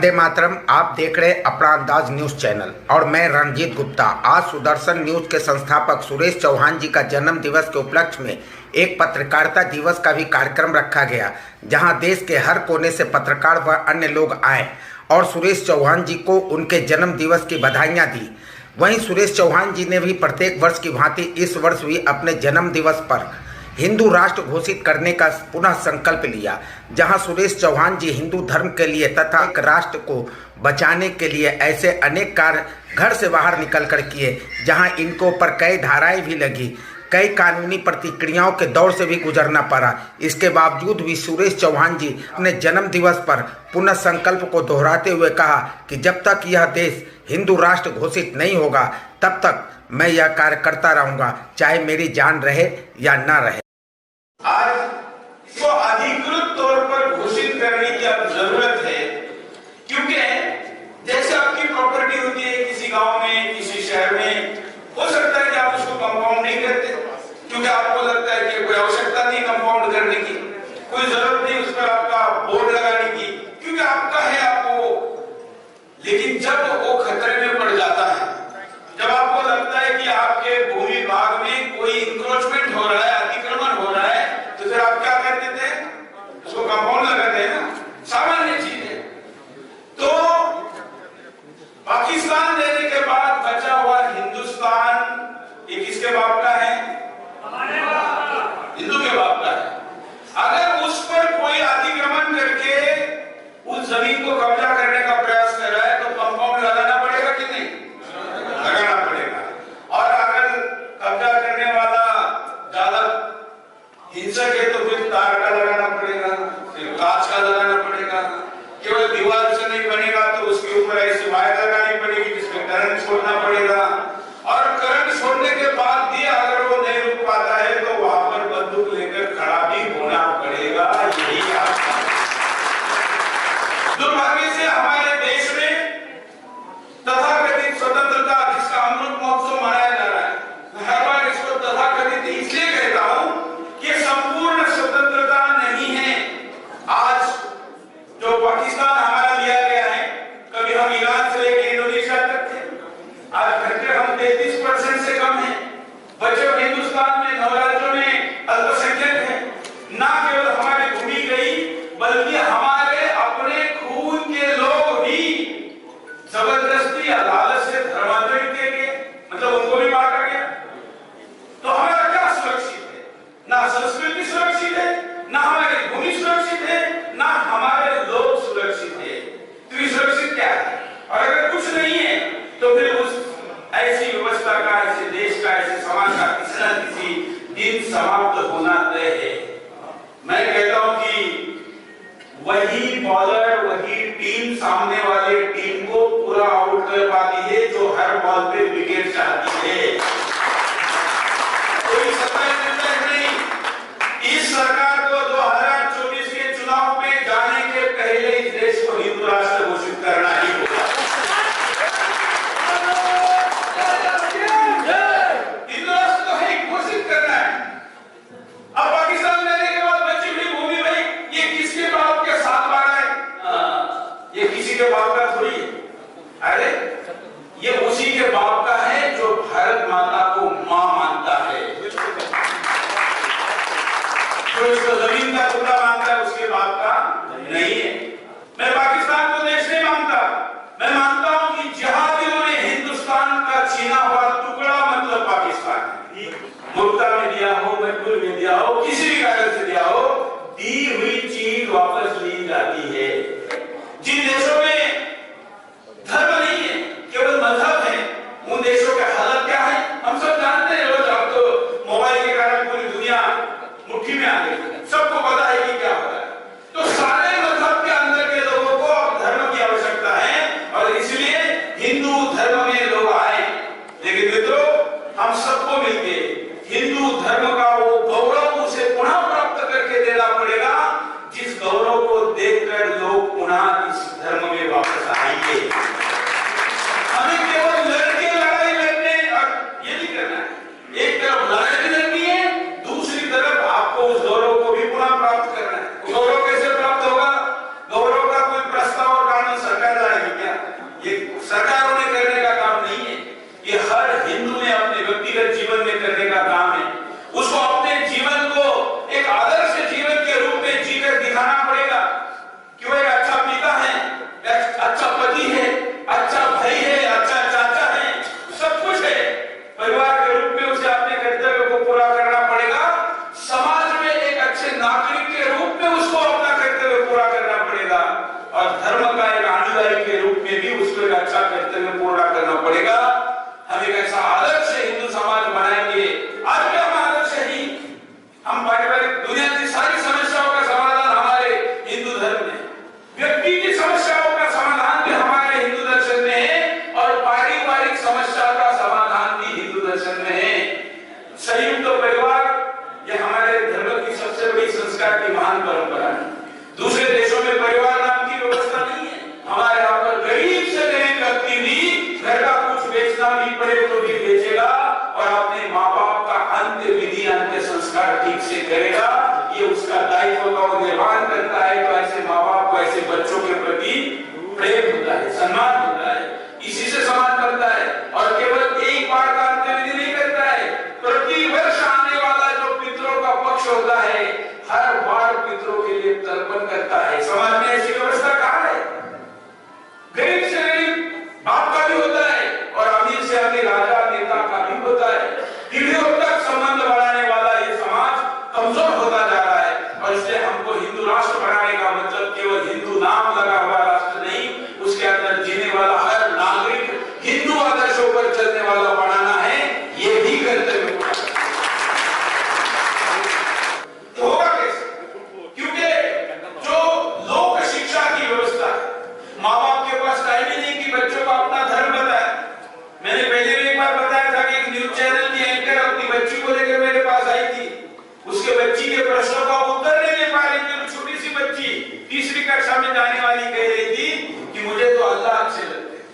वंदे मातरम। आप देख रहे अपना अंदाज न्यूज चैनल और मैं रणजीत गुप्ता। आज सुदर्शन न्यूज के संस्थापक सुरेश चौहान जी का जन्म दिवस के उपलक्ष्य में एक पत्रकारिता दिवस का भी कार्यक्रम रखा गया, जहां देश के हर कोने से पत्रकार व अन्य लोग आए और सुरेश चौहान जी को उनके जन्म दिवस की बधाइयां दी। वहीं सुरेश चौहान जी ने भी प्रत्येक वर्ष की भांति इस वर्ष भी अपने जन्म दिवस पर हिंदू राष्ट्र घोषित करने का पुनः संकल्प लिया, जहां सुरेश चौहान जी हिंदू धर्म के लिए तथा एक राष्ट्र को बचाने के लिए ऐसे अनेक कार्य घर से बाहर निकलकर किए, जहां इनको ऊपर कई धाराएं भी लगी, कई कानूनी प्रतिक्रियाओं के दौर से भी गुजरना पड़ा। इसके बावजूद भी सुरेश चौहान जी अपने जन्म दिवस पर पुनः संकल्प को दोहराते हुए कहा कि जब तक यह देश हिंदू राष्ट्र घोषित नहीं होगा तब तक मैं यह कार्य करता रहूंगा, चाहे मेरी जान रहे या ना रहे। आज इसको अधिकृत तौर पर घोषित करने की अब जरूरत है, क्योंकि जैसे आपकी प्रॉपर्टी होती है किसी गांव में, किसी शहर में, हो सकता है कि आप उसको कंपाउंड नहीं करते क्योंकि आपको लगता है कि कोई आवश्यकता नहीं कंपाउंड करने की, कोई जरूरत नहीं उस पर आपका बोर्ड लगाने की, क्योंकि आपका है आपको। लेकिन जब वो खतरे में पड़ जाता है, जब आपको लगता है कि आपके भूमि भाग में कोई इंक्रोचमेंट हो रहा है, अतिक्रमण हो रहा है, तो फिर आप क्या करते थे? उसको कंपाउंड लगाते हैं ना, सामान्य चीज है। तो पाकिस्तान देने के बाद बचा हुआ हिंदुस्तान ये किसके बाप का है? हिंदू के बाप का है। अगर उस पर कोई अतिक्रमण करके उस जमीन को कब्जा करने का प्रयास कर रहा है तो कंपाउंड लगाना पड़ेगा कि नहीं? लगाना पड़ेगा। और अगर कब्जा करने वाला ज्यादा हिंसक है तो फिर तार का लगाना पड़ेगा, फिर कांच का लगाना पड़ेगा। केवल दीवार से नहीं बनेगा तो उसके ऊपर ऐसी वायर लगानी पड़ेगी जिसमें करंट छोड़ना पड़ेगा, और करंट छोड़ने के बाद भी अगर वो नहीं रुक पाता है तो वहां पर बंदूक लेकर खड़ा भी होना पड़ेगा। यही दुर्भाग्य से हमारे देश में तथाकथित स्वतंत्रता जिसका अमृत महोत्सव मनाया जा रहा है, हर बार इसको तथाकथित इसलिए कहता हूं कि संपूर्ण स्वतंत्रता नहीं है। आज जो पाकिस्तान हमारा लिया गया है, कभी हम ईरान से लेकर इंडोनेशिया तक थे, आज घटकर हम 33% से कम है। बचे हुए हिंदुस्तान में 9 राज्यों में अल्पसंख्यक है। ना केवल हमारी भूमि गई बल्कि हमारे अपने खून के लोग भी जबरदस्ती अदालत से धर्मांतरित किए गए, मतलब उनको भी मारा गया। तो हमारा क्या सुरक्षित है? ना संस्कृति सुरक्षित है, ना हमारी भूमि सुरक्षित है, ना हमारे लोग सुरक्षित है। तो ये सुरक्षित क्या है? और अगर कुछ नहीं है तो फिर उस ऐसी व्यवस्था का, ऐसे देश का, ऐसे समाज का किसी न किसी दिन समाप्त होना तय है। मैं कहता हूं कि वही बॉलर, वही टीम सामने वाले टीम को पूरा आउट कर पाती है जो हर बॉल पे विकेट चाहती है। कोई सत्ता नहीं। इस सरकार को 2024 के चुनाव में जाने के पहले इस देश को हिंदू राष्ट्र घोषित करना ही होगा। हिंदू राष्ट्र तो है, घोषित करना है। अब पाकिस्तान लेने के बाद बची हुई भूमि, भाई ये किसके बाप के साथ वाला है? ये किसी के बाप का थोड़ी है। अरे ये उसी के बाप का है जो भारत माता को मां मानता है, जो इसको जमीन का टुकड़ा मानता है, उसके बाप का नहीं है। मैं पाकिस्तान को देश नहीं मानता। मैं मानता हूं कि जिहादियों ने हिंदुस्तान का छीना हुआ टुकड़ा मतलब पाकिस्तान है। मुर्दा में दिया हो, मजबूर में दिया हो, किसी भी कारण से दिया हो, दी हुई चीज वापस ली जाती है। जिन देशों में धर्म नहीं है, केवल मजहब है, उन देशों का हालत क्या है हम सब जानते हैं। रोज अब तो मोबाइल के कारण पूरी दुनिया मुट्ठी में आ गई, सबको पता है कि क्या हो रहा है। तो सारे मजहब के अंदर के लोगों को अब धर्म की आवश्यकता है और इसलिए हिंदू धर्म में लोग आए। लेकिन मित्रों, हम सबको मिलकर हिंदू धर्म का वो संयुक्त परिवार यह हमारे धर्म की सबसे बड़ी संस्कार की महान परंपरा है। दूसरे देशों में परिवार नाम की व्यवस्था नहीं है। हमारे यहाँ पर गरीब से गरीब व्यक्ति भी घर का कुछ बेचना भी पड़े तो भी बेचेगा और अपने माँ बाप का अंत्य विधि अंत्य संस्कार ठीक से करेगा। ये उसका दायित्व का वो निर्वहन करता है। तो ऐसे माँ बाप को ऐसे बच्चों के प्रति प्रेम होता है, सम्मान होता है, इसी से सम्मान करता है। और केवल एक बार का अंत्य विधि नहीं करता है, प्रति वर्ष आने वाला जो पितरों का पक्ष होता है हर बार पितरों के लिए तर्पण करता है। समाज में ऐसी व्यवस्था कहाँ है? गरीब से गरीब बाप का भी होता है और अमीर से अमीर राजा नेता का भी होता है। पीढ़ियों तक संबंध बढ़ाने वाला ये समाज कमजोर होता जा रहा है। और इसलिए हमको हिंदू राष्ट्र बनाने का मतलब केवल हिंदू नाम लगा हुआ राष्ट्र नहीं, उसके अंदर जीने वाला हर नागरिक हिंदू आदर्शों पर चलने वाला बनाना है। ये भी कर्तव्य होगा कैसे? क्योंकि जो लोक शिक्षा की व्यवस्था है, माँ बाप के पास टाइम ही नहीं कि बच्चों को अपना धर्म बताए। मैंने पहले भी एक बार बताया था कि एक न्यूज चैनल की एंकर अपनी बच्ची को लेकर मेरे पास आई थी। उसके बच्ची के प्रश्नों का उत्तर नहीं दे पा रही थी। छोटी सी बच्ची तीसरी कक्षा में जाने वाली कह रही थी कि मुझे तो अल्लाह अच्छे लगते हैं।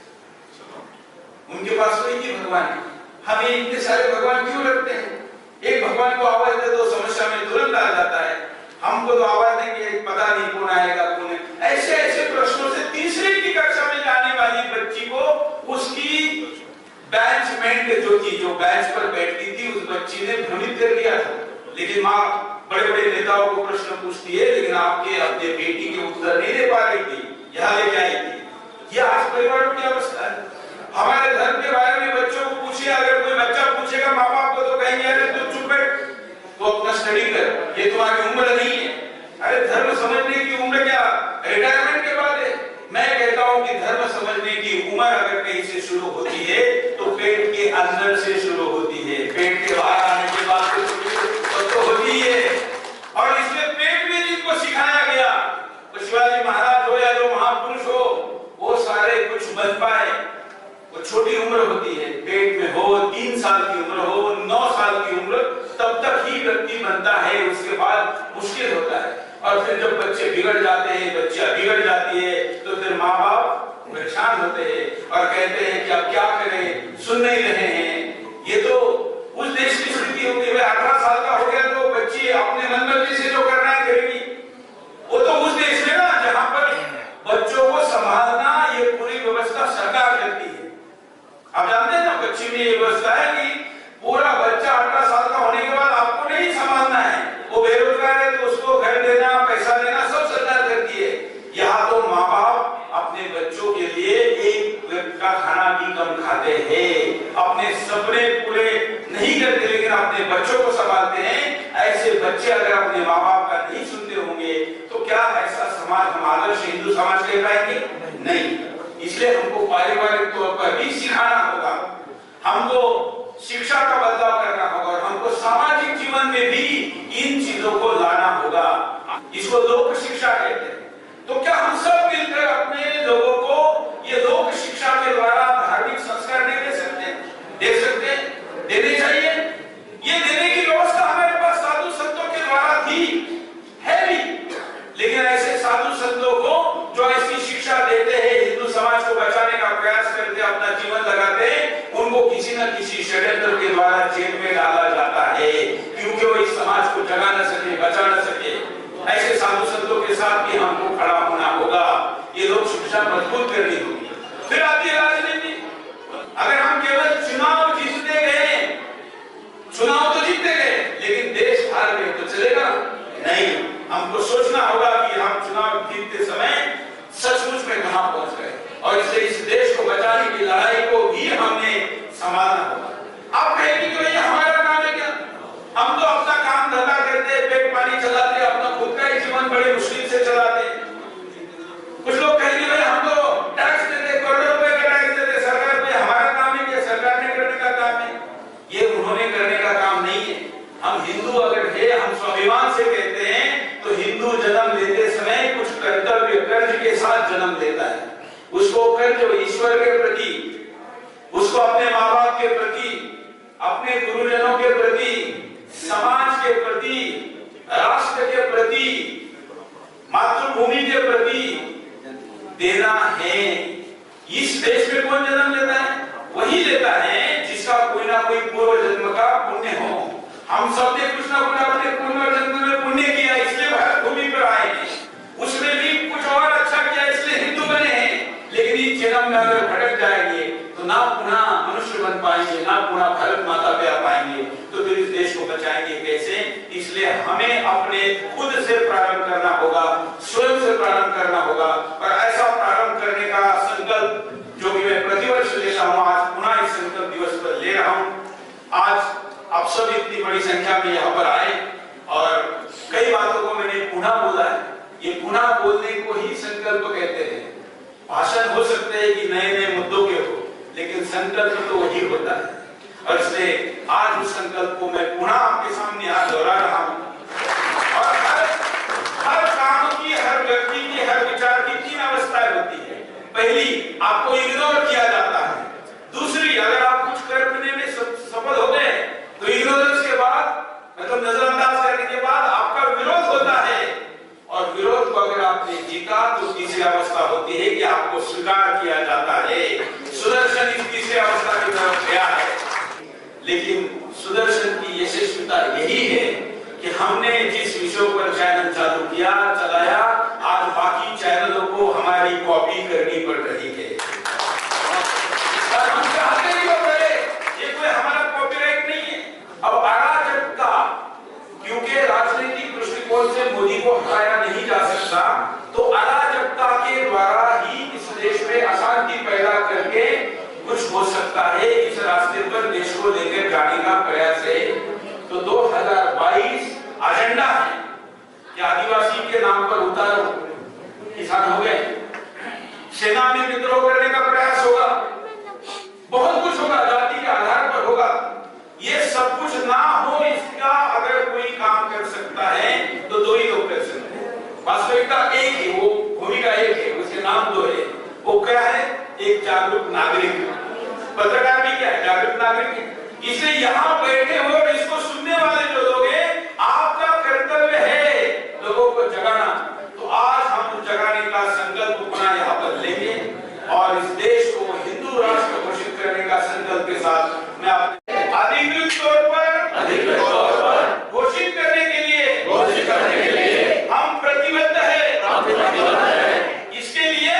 उनके पास कोई नहीं भगवान है। हमें इतने सारे भगवान क्यों रखते हैं? एक भगवान को आवाज दे तो समस्या में तुरंत आ जाता है। हमको तो आवाज देंगे पता नहीं कौन आएगा कौन है। ऐसे ऐसे प्रश्नों से तीसरी की कक्षा में जाने वाली बच्ची को उसकी बेंचमेट जो थी, जो बेंच पर बैठती थी, उस बच्ची ने भ्रमित कर दिया था। लेकिन माँ बड़े बड़े नेताओं को प्रश्न पूछती है, लेकिन आपके अपने बेटी के उत्तर नहीं दे पा रही थी, यहाँ लेके आई थी। ये आज परिवारों की अवस्था है। हमारे धर्म के बारे में बच्चों को पूछिए, अगर कोई बच्चा पूछेगा माँ बाप को तो कहेंगे अरे तू चुप बैठ, तो अपना स्टडी कर, ये तुम्हारी उम्र नहीं है। अरे धर्म समझने की उम्र क्या रिटायरमेंट के बाद है? मैं कहता हूँ कि धर्म समझने की उम्र अगर कहीं से शुरू होती है तो पेट के अंदर से शुरू होती है। पेट के बाहर आने के बाद तो होती है। और इसमें पेट में जिनको सिखाया गया, तो शिवाजी महाराज हो या जो महापुरुष हो, वो सारे कुछ बन पाए। वो छोटी उम्र होती है, पेट में हो 3 साल की उम्र हो 9 साल की उम्र, तब तक ही व्यक्ति बनता है। उसके बाद मुश्किल होता है। और फिर जब बच्चे बिगड़ जाते हैं, बच्चियां बिगड़ जाती है, तो फिर माँ बाप परेशान होते हैं और कहते हैं कि अब क्या करें, सुन नहीं रहे हैं। ये तो उस देश की स्थिति होती है। 18 साल का हो गया तो बच्ची अपने मन मर्जी से जो करना है करेगी। वो तो उस देश में ना जहां पर बच्चों को संभालना ये पूरी व्यवस्था सरकार करती है। आप जानते हैं ना, बच्ची में ये व्यवस्था है कि पूरा बच्चा 18 साल का होने के बाद आपको नहीं संभालना है। वो बेरोजगार है तो उसको घर देना, पैसा देना सब सरकार करती है। यहाँ तो माँ बाप अपने बच्चों के लिए एक वक्त का खाना भी कम खाते हैं, अपने सपने पूरे नहीं करते, लेकिन अपने बच्चों को संभालते हैं। ऐसे बच्चे अगर अपने माँ बाप का नहीं सुनते होंगे तो क्या ऐसा समाज हम आदर्श हिंदू समाज कह पाएंगे? नहीं। इसलिए हमको पारिवारिक तौर पर भी सिखाना होगा, हमको शिक्षा का बदलाव करना होगा और हमको सामाजिक जीवन में भी इन चीजों को लाना होगा। इसको लोक शिक्षा कहते हैं। तो क्या हम सब मिलकर अपने लोगों को ये लोक शिक्षा के द्वारा धार्मिक संस्कार नहीं दे सकते? दे सकते, देने चाहिए। ये देने की व्यवस्था हमारे पास साधु संतों के द्वारा थी, है भी। लेकिन ऐसे साधु संतों को जो ऐसी शिक्षा देते हैं, हिंदू समाज को बचाने का प्रयास करते, अपना जीवन लगाते, उनको किसी न किसी षड्यंत्र के द्वारा जेल में डाला जाता है, क्योंकि वो इस समाज को जगा न सके, बचा न सके। ऐसे साधु संतों के साथ भी हमको खड़ा होना होगा। ये लोग शिक्षा मजबूत करनी होगी। फिर आती है राजनीति। अगर हम केवल चुनाव जीतते गए, चुनाव तो जीतते गए लेकिन देश हार गए तो चलेगा नहीं। हमको सोचना होगा कि हम चुनाव जीतते समय सचमुच में कहां पहुंच गए, और इसलिए इस देश को बचाने की लड़ाई को भी हमने संभालना होगा। आप कहेंगे कि भैया हमारा काम है क्या? हम तो अपना काम धंधा करते, पेट पानी चलाते, अपना खुद का ही जीवन बड़े मुश्किल से चलाते। कुछ लोग कहेंगे भाई हम तो टैक्स देते, करोड़ों रुपए का टैक्स देते सरकार पे, हमारा काम है क्या? सरकार ने करने का काम है। ये उन्होंने करने का काम नहीं है। हम हिंदू अगर है, हम स्वाभिमान से कहते हैं, तो हिंदू जन्म लेते समय कुछ कर्तव्य कर्ज के साथ जन्म लेता है। उसको कर्ज ईश्वर के प्रति, उसको अपने माँ बाप के प्रति, अपने गुरुजनों के प्रति समाज के प्रति, राष्ट्र के प्रति, मातृभूमि के प्रति देना है। इस देश में कौन जन्म लेता है? वही लेता है जिसका कोई ना कोई पूर्व जन्म का पुण्य हो। हम सब ने कुछ ना कुछ अपने पूर्व जन्म में पुण्य किया, इसलिए भारत भूमि पर आए हैं। उसमें भी कुछ और अच्छा किया, इसलिए हिंदू बने हैं। लेकिन इस जन्म में अगर भटक जाएंगे तो ना पुनः मनुष्य बन पाएंगे, ना पुनः भारत माता पे आ पाएंगे। तो फिर इस देश को बचाएंगे कैसे? इसलिए हमें अपने खुद से प्रारंभ करना होगा, स्वयं से प्रारंभ करना होगा। और ऐसा प्रारंभ करने का संकल्प जो कि मैं प्रतिवर्ष लेता हूँ, आज पुनः इस संकल्प दिवस पर ले रहा हूँ। आज आप सब इतनी बड़ी संख्या में यहाँ पर आए और कई बातों को मैंने पुनः बोला है। ये पुनः बोलने को ही संकल्प कहते हैं। भाषण हो सकते हैं कि नए नए मुद्दों के हो, लेकिन संकल्प तो वही होता है। और इसलिए आज उस संकल्प को मैं पुनः आपके सामने आज दोहरा रहा हूँ। और हर काम की, हर व्यक्ति की, हर विचार की तीन अवस्थाएं होती है। पहली, आपको इग्नोर किया जाता है। दूसरी, अगर आप कुछ करने में सफल हो गए तो इग्नोरेंस के बाद, मतलब नजरअंदाज करने के बाद आपका विरोध होता है। और विरोध को अगर आपने जीता तो तीसरी अवस्था होती है कि आपको स्वीकार किया जाता है। सुदर्शन इस तीसरी अवस्था की तरफ गया है। लेकिन सुदर्शन की यशस्विता यही है कि हमने जिस विषयों पर चैनल चालू किया, चलाया, आज बाकी चैनलों को हमारी कॉपी करनी पड़ रही है। और हम चाहते ही वो करे, ये कोई हमारा कॉपीराइट नहीं है। अब अराजकता, क्योंकि राजनीतिक दृष्टिकोण से मोदी को हटाया नहीं जा सकता, तो अराजकता के द्वारा ही इस देश में अशांति पैदा करके कुछ हो सकता है। इस रास्ते पर देश को लेकर जाने का प्रयास है। तो 2022 एजेंडा है कि आदिवासी के नाम पर उतारो, किसान हो गए, सेना में विद्रोह करने का प्रयास होगा, बहुत कुछ होगा, जाति के आधार पर होगा। ये सब कुछ ना हो, इसका अगर कोई काम कर सकता है तो दो ही लोग कर सकते हैं। वास्तविकता एक है, वो भूमिका एक है, उसके नाम दो है। वो क्या है? एक जागरूक नागरिक। पत्रकार भी क्या है? जागरूक नागरिक है। इसलिए यहाँ बैठे हो और इसको सुनने वाले जो लोग हैं, आपका कर्तव्य है लोगों को जगाना। तो आज हम जगाने का संकल्प पुनः यहाँ पर लेंगे और इस देश को हिंदू राष्ट्र घोषित करने का संकल्प के साथ मैं अपने अधिकृत तौर पर घोषित करने के लिए हम प्रतिबद्ध है। इसके लिए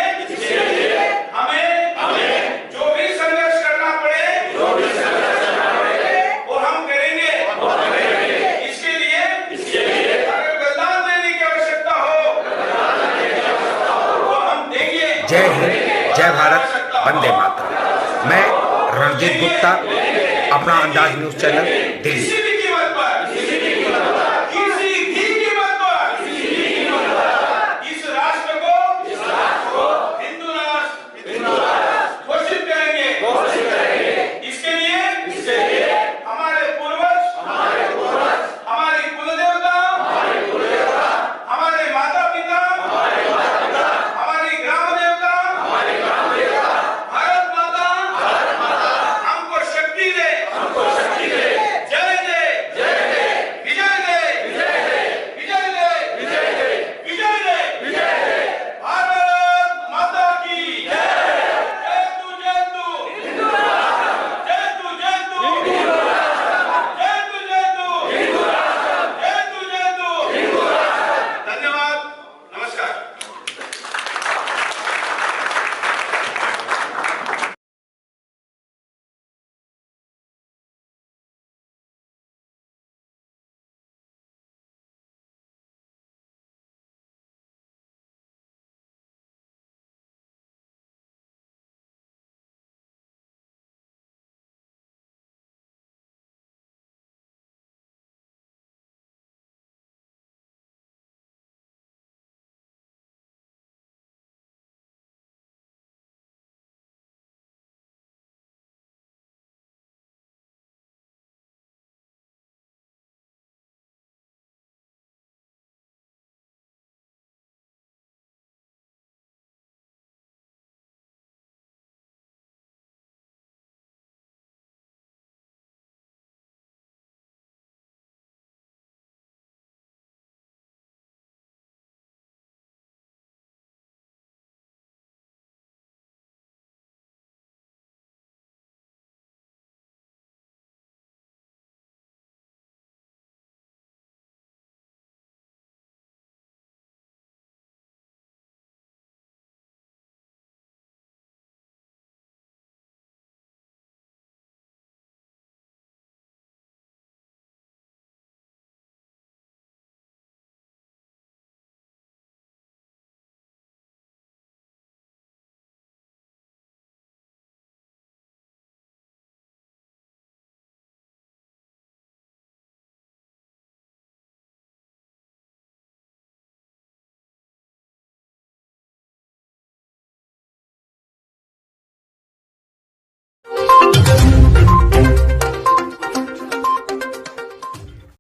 हमें जो भी संघर्ष करना पड़े वो हम करेंगे। इसके लिए अगर बलिदान देने की आवश्यकता हो वो हम देंगे। जय हिंद, जय भारत, वंदे मातरम। मैं रणजीत गुप्ता, अपना अंदाज न्यूज चैनल, दिल्ली।